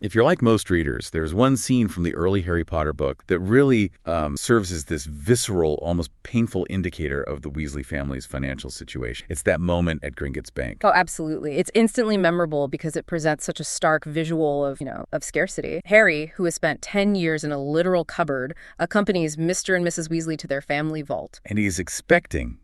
If you're like most readers, there's one scene from the early Harry Potter book that really serves as this visceral, almost painful indicator of the Weasley family's financial situation. It's that moment at Gringotts Bank. Oh, absolutely. It's instantly memorable because it presents such a stark visual of scarcity. Harry, who has spent 10 years in a literal cupboard, accompanies Mr. and Mrs. Weasley to their family vault. And he's expecting,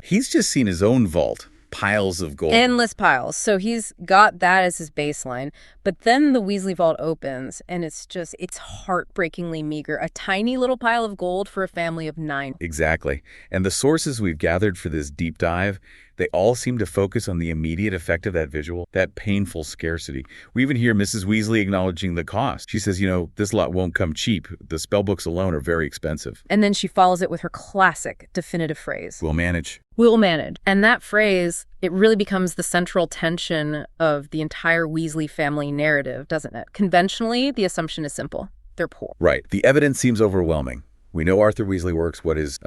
he's just seen his own vault. Piles of gold. Endless piles. So he's got that as his baseline. But then the Weasley vault opens, and it's heartbreakingly meager. A tiny little pile of gold for a family of 9. Exactly. And the sources we've gathered for this deep dive, they all seem to focus on the immediate effect of that visual, that painful scarcity. We even hear Mrs. Weasley acknowledging the cost. She says, this lot won't come cheap. The spell books alone are very expensive. And then she follows it with her classic definitive phrase. We'll manage. We'll manage. And that phrase, it really becomes the central tension of the entire Weasley family narrative, doesn't it? Conventionally, the assumption is simple. They're poor. Right. The evidence seems overwhelming. We know Arthur Weasley works what is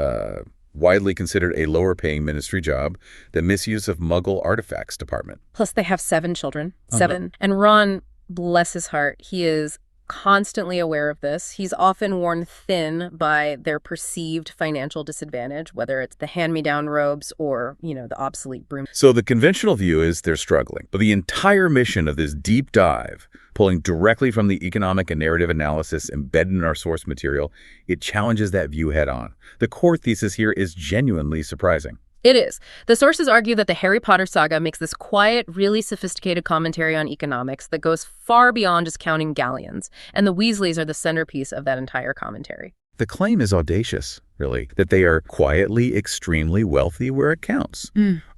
widely considered a lower-paying ministry job, the misuse of Muggle artifacts department. Plus, they have 7 children. 7. And Ron, bless his heart, he is constantly aware of this. He's often worn thin by their perceived financial disadvantage, whether it's the hand-me-down robes or, the obsolete broom. So the conventional view is they're struggling. But the entire mission of this deep dive, pulling directly from the economic and narrative analysis embedded in our source material, it challenges that view head on. The core thesis here is genuinely surprising. It is. The sources argue that the Harry Potter saga makes this quiet, really sophisticated commentary on economics that goes far beyond just counting galleons, and the Weasleys are the centerpiece of that entire commentary. The claim is audacious, really, that they are quietly extremely wealthy where it counts.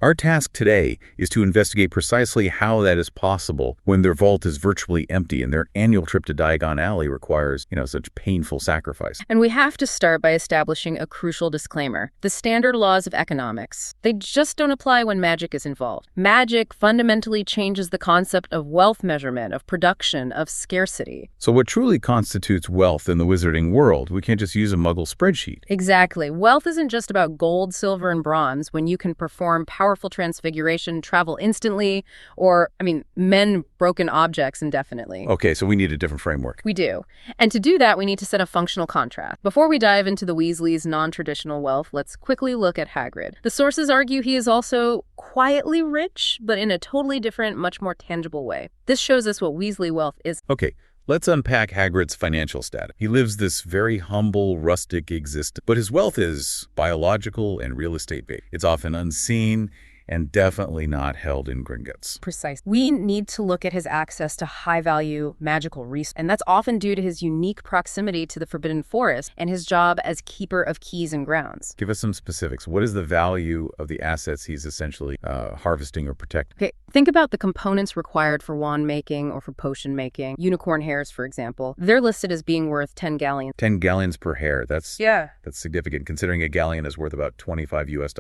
Our task today is to investigate precisely how that is possible when their vault is virtually empty and their annual trip to Diagon Alley requires, such painful sacrifice. And we have to start by establishing a crucial disclaimer. The standard laws of economics, they just don't apply when magic is involved. Magic fundamentally changes the concept of wealth measurement, of production, of scarcity. So what truly constitutes wealth in the wizarding world? We can't just use a Muggle spreadsheet. Exactly. Wealth isn't just about gold, silver, and bronze when you can perform powerful transfiguration, travel instantly, or, mend broken objects indefinitely. Okay, so we need a different framework. We do. And to do that, we need to set a functional contrast. Before we dive into the Weasleys' non-traditional wealth, let's quickly look at Hagrid. The sources argue he is also quietly rich, but in a totally different, much more tangible way. This shows us what Weasley wealth is. Okay. Let's unpack Hagrid's financial status. He lives this very humble, rustic existence, but his wealth is biological and real estate-based. It's often unseen and definitely not held in Gringotts. Precise. We need to look at his access to high-value magical resources, and that's often due to his unique proximity to the Forbidden Forest and his job as keeper of keys and grounds. Give us some specifics. What is the value of the assets he's essentially harvesting or protecting? Okay, think about the components required for wand making or for potion making. Unicorn hairs, for example. They're listed as being worth 10 galleons. 10 galleons per hair. That's significant, considering a galleon is worth about $25 US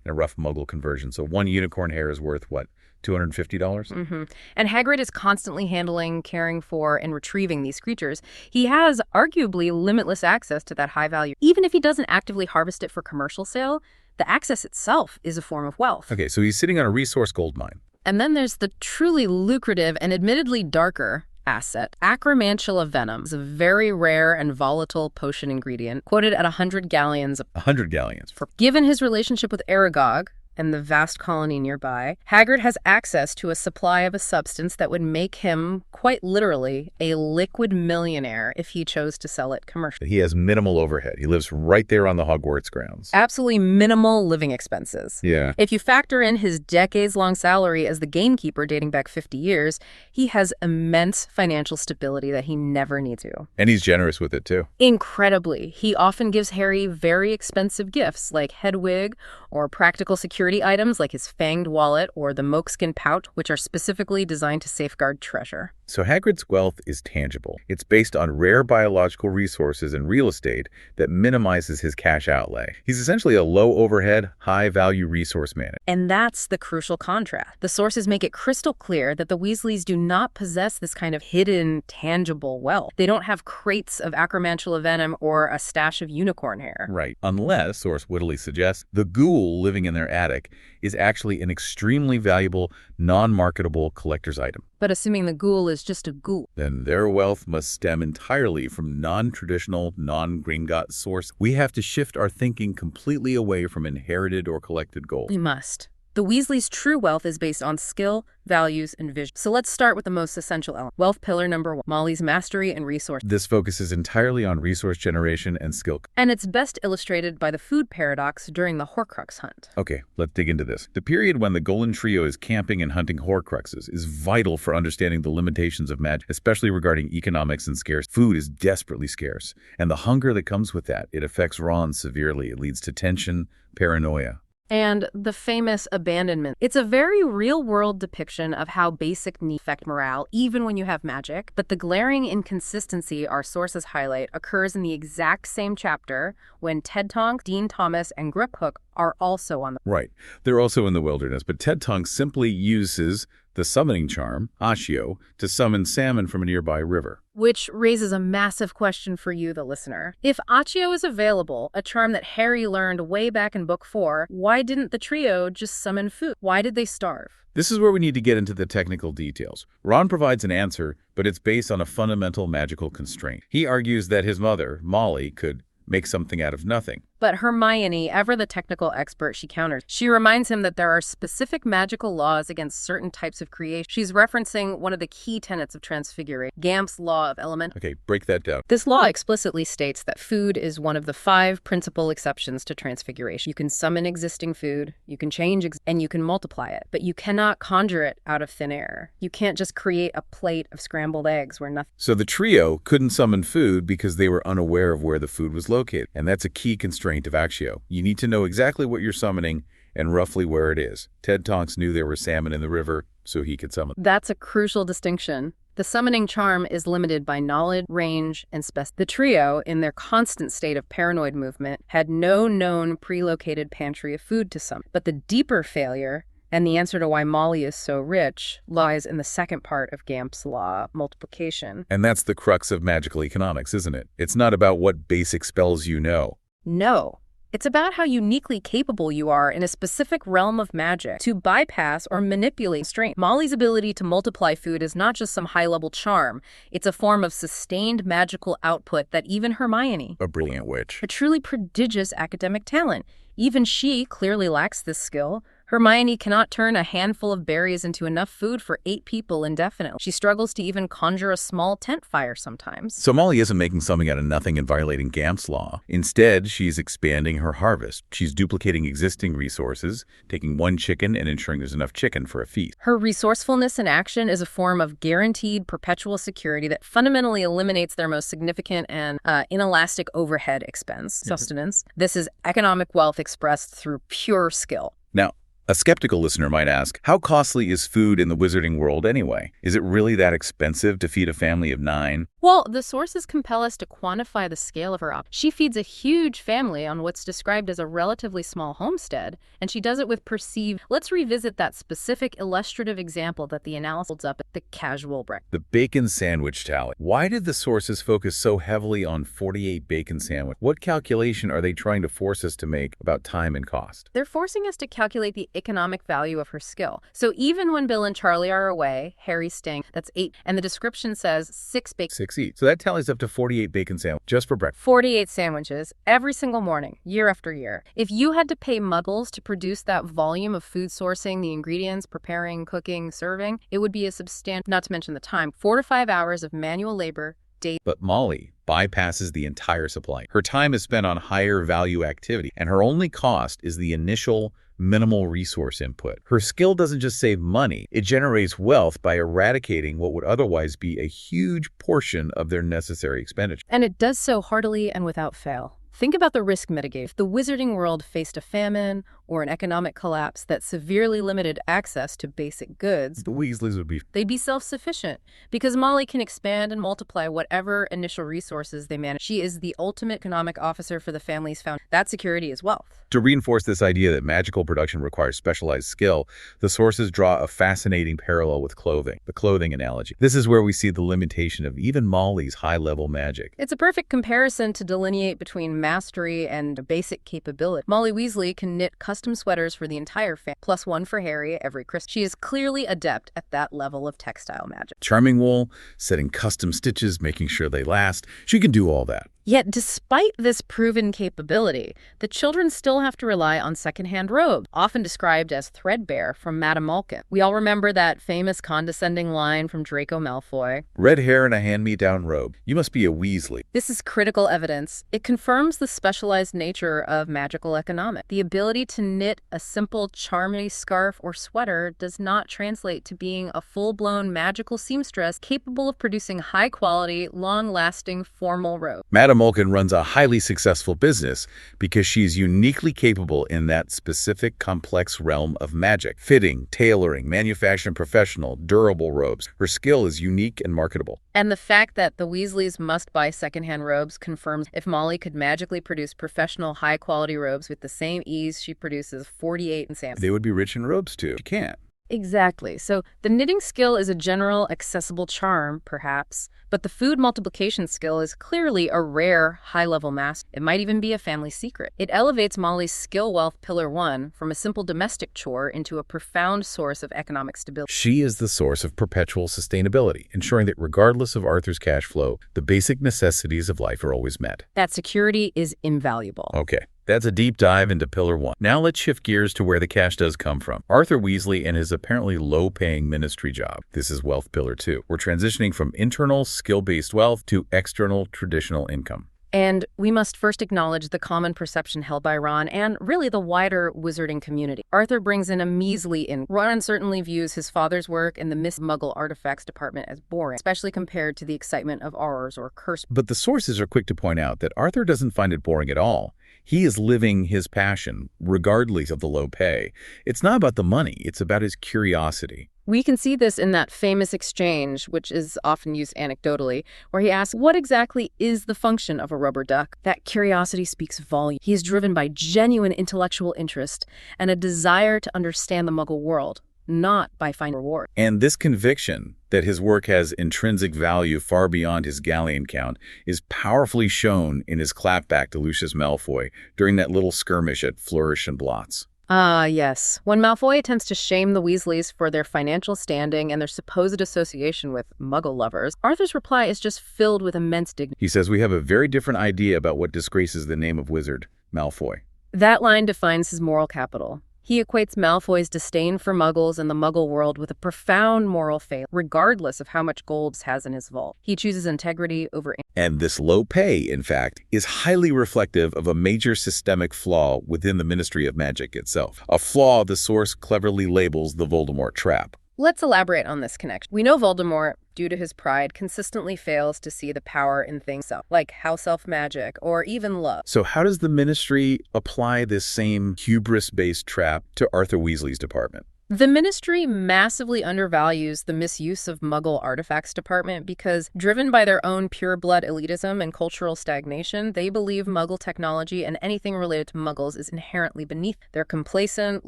in a rough Muggle conversion. So one unicorn hair is worth, what, $250? Mm-hmm. And Hagrid is constantly handling, caring for, and retrieving these creatures. He has arguably limitless access to that high value. Even if he doesn't actively harvest it for commercial sale, the access itself is a form of wealth. Okay, so he's sitting on a resource gold mine. And then there's the truly lucrative and admittedly darker asset. Acromantula venom is a very rare and volatile potion ingredient, quoted at 100 galleons. 100 galleons. Given his relationship with Aragog and the vast colony nearby, Hagrid has access to a supply of a substance that would make him, quite literally, a liquid millionaire if he chose to sell it commercially. He has minimal overhead. He lives right there on the Hogwarts grounds. Absolutely minimal living expenses. Yeah. If you factor in his decades-long salary as the gamekeeper dating back 50 years, he has immense financial stability that he never needs to. And he's generous with it, too. Incredibly. He often gives Harry very expensive gifts like Hedwig or practical security items like his fanged wallet or the Mokeskin pouch, which are specifically designed to safeguard treasure. So Hagrid's wealth is tangible. It's based on rare biological resources and real estate that minimizes his cash outlay. He's essentially a low-overhead, high-value resource manager. And that's the crucial contrast. The sources make it crystal clear that the Weasleys do not possess this kind of hidden, tangible wealth. They don't have crates of acromantula venom or a stash of unicorn hair. Right. Unless, source wittily suggests, the ghoul living in their attic is actually an extremely valuable, non-marketable collector's item. But assuming the ghoul is just a ghoul, then their wealth must stem entirely from non-traditional, non-Gringotts source. We have to shift our thinking completely away from inherited or collected gold. we must. The Weasleys' true wealth is based on skill, values, and vision. So let's start with the most essential element. Wealth pillar number 1, Molly's mastery and resource. This focuses entirely on resource generation and skill. And it's best illustrated by the food paradox during the Horcrux hunt. Okay, let's dig into this. The period when the Golden Trio is camping and hunting Horcruxes is vital for understanding the limitations of magic, especially regarding economics and scarce. Food is desperately scarce, and the hunger that comes with that, it affects Ron severely. It leads to tension, paranoia. And the famous abandonment. It's a very real-world depiction of how basic needs affect morale, even when you have magic. But the glaring inconsistency our sources highlight occurs in the exact same chapter when Ted Tonks, Dean Thomas, and Griphook are also on the... Right. They're also in the wilderness, but Ted Tonks simply uses the summoning charm, Accio, to summon salmon from a nearby river. Which raises a massive question for you, the listener. If Accio is available, a charm that Harry learned way back in Book 4, why didn't the trio just summon food? Why did they starve? This is where we need to get into the technical details. Ron provides an answer, but it's based on a fundamental magical constraint. He argues that his mother, Molly, could make something out of nothing. But Hermione, ever the technical expert, she counters. She reminds him that there are specific magical laws against certain types of creation. She's referencing one of the key tenets of transfiguration, Gamp's law of elemental. Okay, break that down. This law explicitly states that food is one of the 5 principal exceptions to transfiguration. You can summon existing food, you can change and you can multiply it, but you cannot conjure it out of thin air. You can't just create a plate of scrambled eggs where nothing... So the trio couldn't summon food because they were unaware of where the food was located, and that's a key constraint of Accio. You need to know exactly what you're summoning and roughly where it is. Ted Tonks knew there were salmon in the river, so he could summon. That's a crucial distinction. The summoning charm is limited by knowledge, range, and specificity. The trio, in their constant state of paranoid movement, had no known pre-located pantry of food to summon. But the deeper failure, and the answer to why Molly is so rich, lies in the second part of Gamp's law, multiplication. And that's the crux of magical economics, isn't it? It's not about what basic spells you know. No. It's about how uniquely capable you are in a specific realm of magic to bypass or manipulate strength. Molly's ability to multiply food is not just some high-level charm. It's a form of sustained magical output that even Hermione, A brilliant witch. a truly prodigious academic talent, even she clearly lacks this skill. Hermione cannot turn a handful of berries into enough food for 8 people indefinitely. She struggles to even conjure a small tent fire sometimes. So Molly isn't making something out of nothing and violating Gamp's law. Instead, she's expanding her harvest. She's duplicating existing resources, taking one chicken and ensuring there's enough chicken for a feast. Her resourcefulness in action is a form of guaranteed perpetual security that fundamentally eliminates their most significant and inelastic overhead expense, sustenance. This is economic wealth expressed through pure skill. Now, a skeptical listener might ask, how costly is food in the wizarding world anyway? Is it really that expensive to feed a family of 9? Well, the sources compel us to quantify the scale of her She feeds a huge family on what's described as a relatively small homestead, and she does it with perceived... Let's revisit that specific illustrative example that the analysis holds up at the casual breakfast. The bacon sandwich tally. Why did the sources focus so heavily on 48 bacon sandwich? What calculation are they trying to force us to make about time and cost? They're forcing us to calculate the economic value of her skill. So even when Bill and Charlie are away, Harry's staying, that's 8, and the description says 6 bacon. 6 each. So that tallies up to 48 bacon sandwiches just for breakfast. 48 sandwiches every single morning, year after year. If you had to pay muggles to produce that volume of food sourcing, the ingredients, preparing, cooking, serving, it would be a substantial, not to mention the time, 4 to 5 hours of manual labor, daily. But Molly bypasses the entire supply. Her time is spent on higher value activity, and her only cost is the initial minimal resource input. Her skill doesn't just save money, it generates wealth by eradicating what would otherwise be a huge portion of their necessary expenditure. And it does so heartily and without fail. Think about the risk mitigation. If the wizarding world faced a famine or an economic collapse that severely limited access to basic goods, The Weasleys would be... they'd be self-sufficient because Molly can expand and multiply whatever initial resources they manage. She is the ultimate economic officer for the family's foundation. That security is wealth. To reinforce this idea that magical production requires specialized skill, the sources draw a fascinating parallel with clothing, the clothing analogy. This is where we see the limitation of even Molly's high-level magic. It's a perfect comparison to delineate between mastery and basic capability. Molly Weasley can knit custom custom sweaters for the entire family, plus one for Harry every Christmas. She is clearly adept at that level of textile magic. Charming wool, setting custom stitches, making sure they last. She can do all that. Yet, despite this proven capability, the children still have to rely on secondhand robes, often described as threadbare, from Madame Malkin. We all remember that famous condescending line from Draco Malfoy. Red hair and a hand-me-down robe. You must be a Weasley. This is critical evidence. It confirms the specialized nature of magical economics. The ability to knit a simple charming scarf or sweater does not translate to being a full-blown magical seamstress capable of producing high-quality, long-lasting formal robes. Madame Malkin runs a highly successful business because she is uniquely capable in that specific complex realm of magic. Fitting, tailoring, manufacturing professional, durable robes. Her skill is unique and marketable. And the fact that the Weasleys must buy secondhand robes confirms if Molly could magically produce professional, high-quality robes with the same ease she produces 48 in Sam. They would be rich in robes, too. She can't. Exactly. So the knitting skill is a general, accessible charm, perhaps, but the food multiplication skill is clearly a rare, high-level master. It might even be a family secret. It elevates Molly's skill wealth pillar 1 from a simple domestic chore into a profound source of economic stability. She is the source of perpetual sustainability, ensuring that regardless of Arthur's cash flow, the basic necessities of life are always met. That security is invaluable. Okay. That's a deep dive into Pillar 1. Now let's shift gears to where the cash does come from. Arthur Weasley and his apparently low-paying ministry job. This is Wealth Pillar 2. We're transitioning from internal, skill-based wealth to external, traditional income. And we must first acknowledge the common perception held by Ron and really the wider wizarding community. Arthur brings in a measly income. Ron certainly views his father's work in the Miss Muggle Artifacts department as boring, especially compared to the excitement of Aurors or Curse. But the sources are quick to point out that Arthur doesn't find it boring at all. He is living his passion, regardless of the low pay. It's not about the money, it's about his curiosity. We can see this in that famous exchange, which is often used anecdotally, where he asks, what exactly is the function of a rubber duck? That curiosity speaks volume. He is driven by genuine intellectual interest and a desire to understand the Muggle world, not by finding reward. And this conviction that his work has intrinsic value far beyond his galleon count is powerfully shown in his clapback to Lucius Malfoy during that little skirmish at Flourish and Blots. Ah, yes. When Malfoy attempts to shame the Weasleys for their financial standing and their supposed association with Muggle lovers, Arthur's reply is just filled with immense dignity. He says, "We have a very different idea about what disgraces the name of wizard, Malfoy." That line defines his moral capital. He equates Malfoy's disdain for Muggles and the Muggle world with a profound moral failure, regardless of how much gold he has in his vault. He chooses integrity over... And this low pay, in fact, is highly reflective of a major systemic flaw within the Ministry of Magic itself. A flaw the source cleverly labels the Voldemort trap. Let's elaborate on this connection. We know Voldemort, due to his pride, consistently fails to see the power in things like house elf magic or even love. So how does the Ministry apply this same hubris-based trap to Arthur Weasley's department? The Ministry massively undervalues the misuse of Muggle Artifacts department because, driven by their own pure-blood elitism and cultural stagnation, they believe Muggle technology and anything related to Muggles is inherently beneath. They're complacent,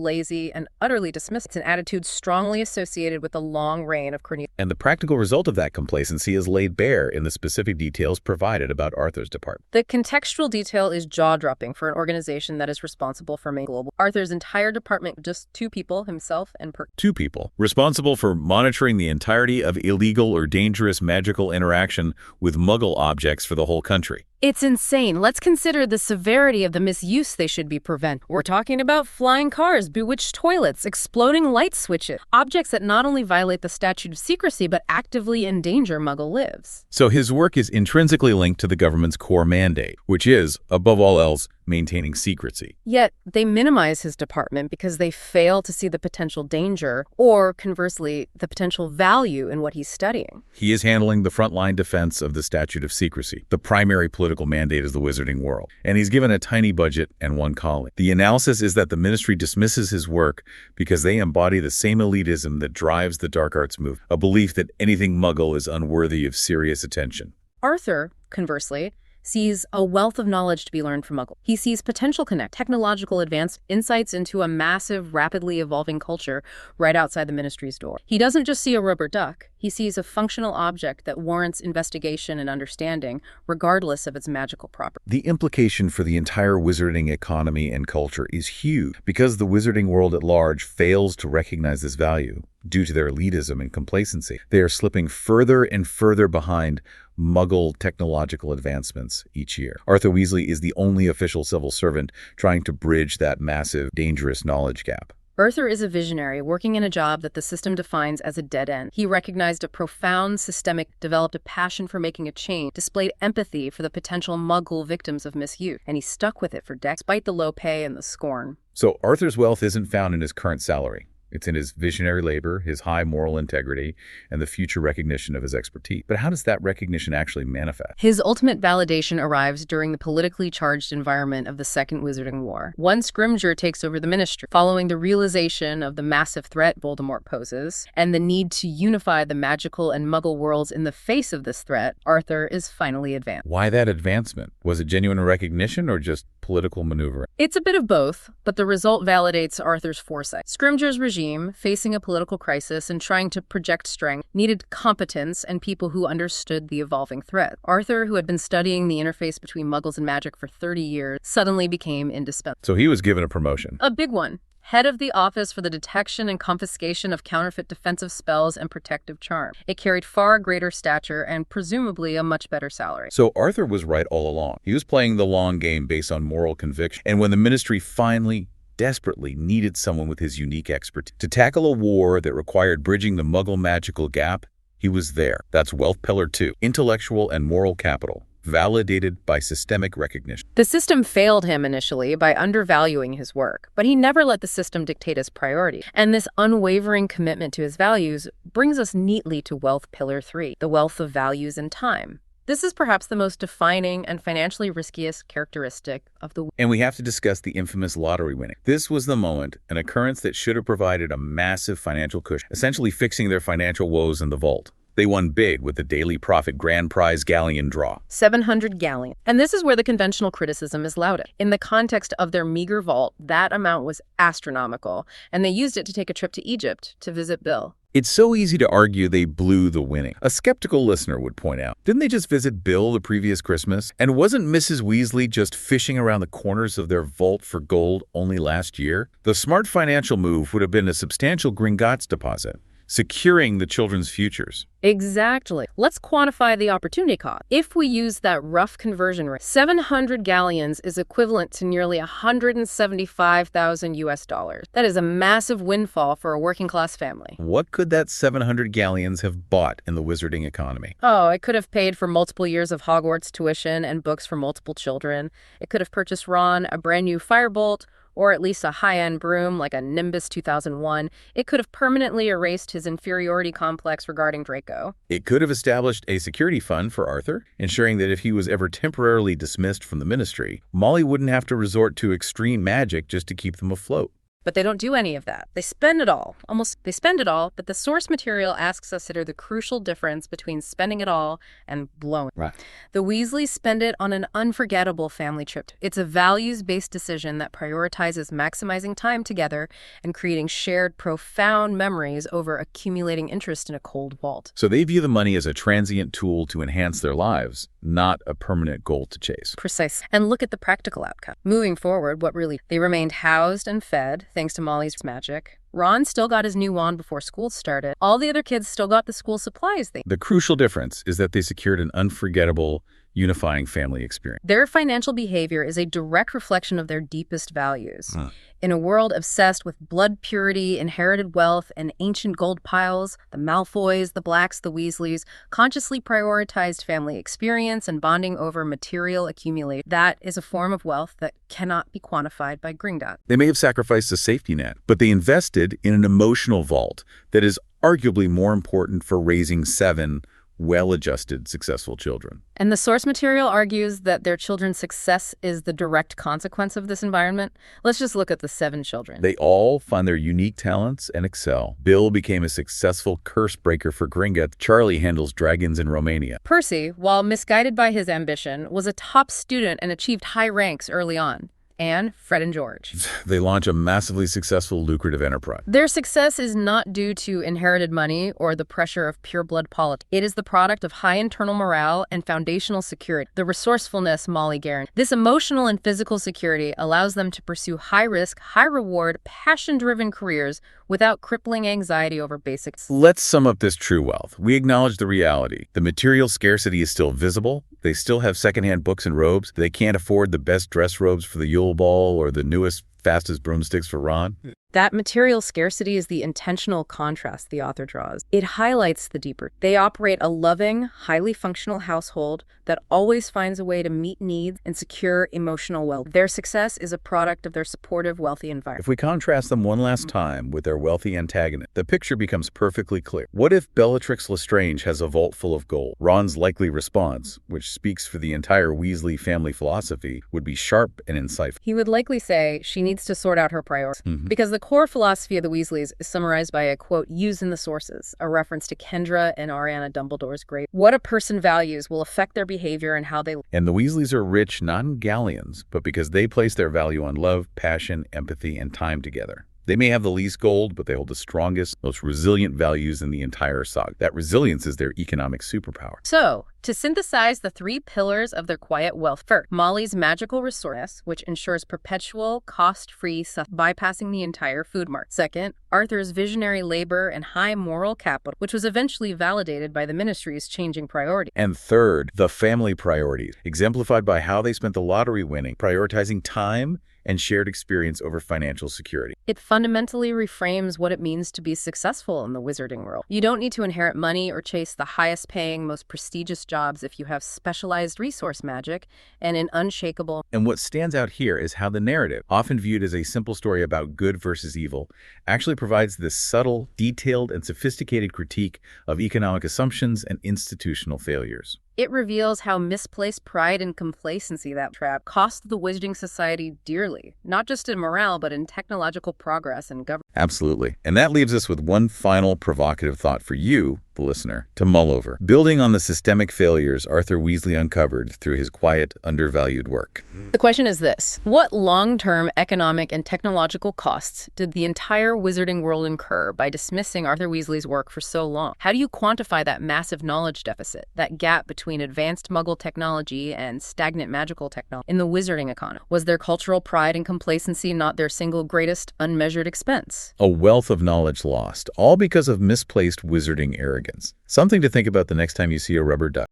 lazy, and utterly dismissive. It's an attitude strongly associated with the long reign of Cornelius. And the practical result of that complacency is laid bare in the specific details provided about Arthur's department. The contextual detail is jaw-dropping for an organization that is responsible for making global. Arthur's entire department, just 2 people, himself and 2 people, responsible for monitoring the entirety of illegal or dangerous magical interaction with Muggle objects for the whole country. It's insane. Let's consider the severity of the misuse they should be prevented. We're talking about flying cars, bewitched toilets, exploding light switches, objects that not only violate the statute of secrecy, but actively endanger Muggle lives. So his work is intrinsically linked to the government's core mandate, which is, above all else, maintaining secrecy. Yet they minimize his department because they fail to see the potential danger, or conversely, the potential value in what he's studying. He is handling the frontline defense of the statute of secrecy, the primary political mandate of the wizarding world, and he's given a tiny budget and 1 colleague. The analysis is that the Ministry dismisses his work because they embody the same elitism that drives the dark arts movement, a belief that anything Muggle is unworthy of serious attention. Arthur, conversely, sees a wealth of knowledge to be learned from Muggles. He sees potential technological advance, insights into a massive, rapidly evolving culture right outside the Ministry's door. He doesn't just see a rubber duck. He sees a functional object that warrants investigation and understanding, regardless of its magical properties. The implication for the entire wizarding economy and culture is huge because the wizarding world at large fails to recognize this value. Due to their elitism and complacency, they are slipping further and further behind Muggle technological advancements each year. Arthur Weasley is the only official civil servant trying to bridge that massive, dangerous knowledge gap. Arthur is a visionary working in a job that the system defines as a dead end. He recognized a profound systemic, developed a passion for making a change, displayed empathy for the potential Muggle victims of misuse, and he stuck with it for decades, despite the low pay and the scorn. So Arthur's wealth isn't found in his current salary. It's in his visionary labor, his high moral integrity, and the future recognition of his expertise. But how does that recognition actually manifest? His ultimate validation arrives during the politically charged environment of the Second Wizarding War. Once Scrimgeour takes over the Ministry, following the realization of the massive threat Voldemort poses, and the need to unify the magical and Muggle worlds in the face of this threat, Arthur is finally advanced. Why that advancement? Was it genuine recognition or just political maneuvering? It's a bit of both, but the result validates Arthur's foresight. Scrimgeour's regime, facing a political crisis and trying to project strength, needed competence and people who understood the evolving threat. Arthur, who had been studying the interface between Muggles and magic for 30 years, suddenly became indispensable. So he was given a promotion. A big one. Head of the Office for the Detection and Confiscation of Counterfeit Defensive Spells and Protective Charm. It carried far greater stature and presumably a much better salary. So Arthur was right all along. He was playing the long game based on moral conviction. And when the Ministry finally desperately needed someone with his unique expertise to tackle a war that required bridging the Muggle magical gap, he was there. That's Wealth Pillar 2, intellectual and moral capital, validated by systemic recognition. The system failed him initially by undervaluing his work, but he never let the system dictate his priority. And this unwavering commitment to his values brings us neatly to Wealth Pillar 3, the wealth of values and time. This is perhaps the most defining and financially riskiest characteristic of the... And we have to discuss the infamous lottery winning. This was the moment, an occurrence that should have provided a massive financial cushion, essentially fixing their financial woes in the vault. They won big with the Daily Profit Grand Prize Galleon draw. 700 galleons. And this is where the conventional criticism is loudest. In the context of their meager vault, that amount was astronomical, and they used it to take a trip to Egypt to visit Bill. It's so easy to argue they blew the winning. A skeptical listener would point out, didn't they just visit Bill the previous Christmas? And wasn't Mrs. Weasley just fishing around the corners of their vault for gold only last year? The smart financial move would have been a substantial Gringotts deposit, securing the children's futures. Exactly. Let's quantify the opportunity cost. If we use that rough conversion rate, 700 galleons is equivalent to nearly 175,000 US dollars. That is a massive windfall for a working class family. What could that 700 galleons have bought in the wizarding economy? Oh, it could have paid for multiple years of Hogwarts tuition and books for multiple children. It could have purchased Ron a brand new firebolt, or at least a high-end broom like a Nimbus 2001. It could have permanently erased his inferiority complex regarding Draco. It could have established a security fund for Arthur, ensuring that if he was ever temporarily dismissed from the Ministry, Molly wouldn't have to resort to extreme magic just to keep them afloat. But they don't do any of that. They spend it all. They spend it all, but the source material asks us to consider the crucial difference between spending it all and blowing. Right. The Weasleys spend it on an unforgettable family trip. It's a values-based decision that prioritizes maximizing time together and creating shared, profound memories over accumulating interest in a cold vault. So they view the money as a transient tool to enhance their lives, not a permanent goal to chase. Precise. And look at the practical outcome. Moving forward, they remained housed and fed, thanks to Molly's magic. Ron still got his new wand before school started. All the other kids still got the school supplies they... The crucial difference is that they secured an unforgettable, unifying family experience. Their financial behavior is a direct reflection of their deepest values. In a world obsessed with blood purity, inherited wealth, and ancient gold piles, the Malfoys, the Blacks, the Weasleys consciously prioritized family experience and bonding over material accumulation. That is a form of wealth that cannot be quantified by Gringotts. They may have sacrificed a safety net, but they invested in an emotional vault that is arguably more important for raising 7 well-adjusted, successful children. And the source material argues that their children's success is the direct consequence of this environment. Let's just look at the 7 children. They all find their unique talents and excel. Bill became a successful curse breaker for Gringotts. Charlie handles dragons in Romania. Percy, while misguided by his ambition, was a top student and achieved high ranks early on. And Fred and George. They launch a massively successful, lucrative enterprise. Their success is not due to inherited money or the pressure of pure-blood politics. It is the product of high internal morale and foundational security, the resourcefulness Molly guarantees. This emotional and physical security allows them to pursue high-risk, high-reward, passion-driven careers without crippling anxiety over basics. Let's sum up this true wealth. We acknowledge the reality. The material scarcity is still visible. They still have secondhand books and robes. They can't afford the best dress robes for the Yule Ball or the newest, fastest broomsticks for Ron. That material scarcity is the intentional contrast the author draws. It highlights the deeper. They operate a loving, highly functional household that always finds a way to meet needs and secure emotional well. Their success is a product of their supportive, wealthy environment. If we contrast them one last time with their wealthy antagonist, the picture becomes perfectly clear. What if Bellatrix Lestrange has a vault full of gold? Ron's likely response, which speaks for the entire Weasley family philosophy, would be sharp and insightful. He would likely say she needs to sort out her priorities. Because the core philosophy of the Weasleys is summarized by a quote used in the sources, a reference to Kendra and Ariana Dumbledore's great. What a person values will affect their behavior and how they live. And the Weasleys are rich not in galleons, but because they place their value on love, passion, empathy, and time together. They may have the least gold, but they hold the strongest, most resilient values in the entire saga. That resilience is their economic superpower. So, to synthesize the 3 pillars of their quiet wealth, first, Molly's magical resource, which ensures perpetual, cost-free bypassing the entire food mart. Second, Arthur's visionary labor and high moral capital, which was eventually validated by the ministry's changing priorities. And third, the family priorities, exemplified by how they spent the lottery winning, prioritizing time and shared experience over financial security. It fundamentally reframes what it means to be successful in the wizarding world. You don't need to inherit money or chase the highest-paying, most prestigious jobs if you have specialized resource magic and an unshakable... And what stands out here is how the narrative, often viewed as a simple story about good versus evil, actually provides this subtle, detailed, and sophisticated critique of economic assumptions and institutional failures. It reveals how misplaced pride and complacency that trap cost the Wizarding Society dearly, not just in morale, but in technological progress and government. Absolutely. And that leaves us with one final provocative thought for you, the listener, to mull over. Building on the systemic failures Arthur Weasley uncovered through his quiet, undervalued work. The question is this: what long-term economic and technological costs did the entire wizarding world incur by dismissing Arthur Weasley's work for so long? How do you quantify that massive knowledge deficit, that gap between advanced Muggle technology and stagnant magical technology in the wizarding economy? Was their cultural pride and complacency not their single greatest unmeasured expense? A wealth of knowledge lost, all because of misplaced wizarding arrogance. Something to think about the next time you see a rubber duck.